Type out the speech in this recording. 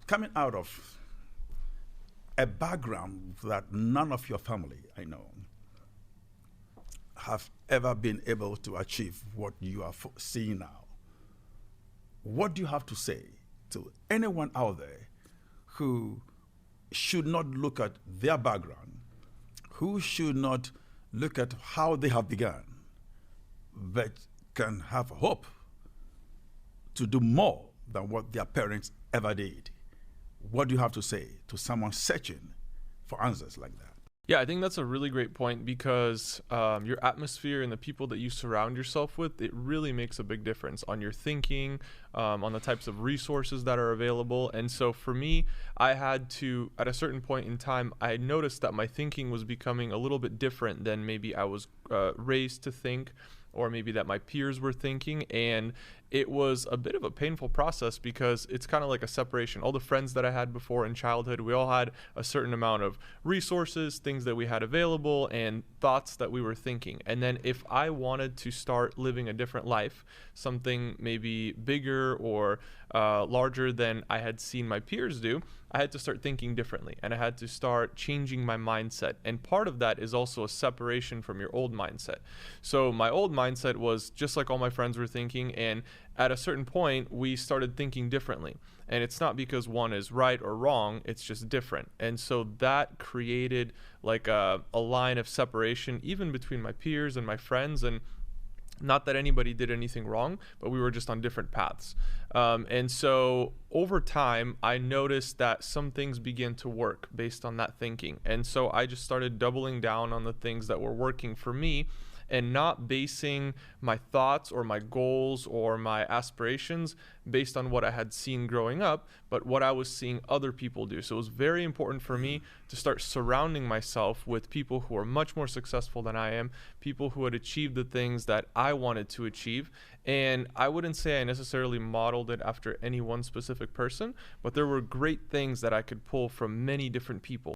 coming out of a background that none of your family, I know, have ever been able to achieve what you are seeing now, what do you have to say to anyone out there who should not look at their background, who should not look at how they have begun, but can have hope to do more than what their parents ever did? What do you have to say to someone searching for answers like that? Yeah, I think that's a really great point because your atmosphere and the people that you surround yourself with, it really makes a big difference on your thinking, on the types of resources that are available. And so for me, I had to, at a certain point in time, I noticed that my thinking was becoming a little bit different than maybe I was raised to think, or maybe that my peers were thinking. And it was a bit of a painful process because it's kind of like a separation. All the friends that I had before in childhood, we all had a certain amount of resources, things that we had available, and thoughts that we were thinking. And then if I wanted to start living a different life, something maybe bigger or larger than I had seen my peers do, I had to start thinking differently, and I had to start changing my mindset. And part of that is also a separation from your old mindset. So my old mindset was just like all my friends were thinking, and at a certain point, we started thinking differently. And it's not because one is right or wrong, it's just different. And so that created like a line of separation, even between my peers and my friends. And not that anybody did anything wrong, but we were just on different paths. And so over time, I noticed that some things began to work based on that thinking. And so I just started doubling down on the things that were working for me and not basing my thoughts or my goals or my aspirations based on what I had seen growing up, but what I was seeing other people do. So it was very important for me to start surrounding myself with people who are much more successful than I am, people who had achieved the things that I wanted to achieve. And I wouldn't say I necessarily modeled it after any one specific person, but there were great things that I could pull from many different people.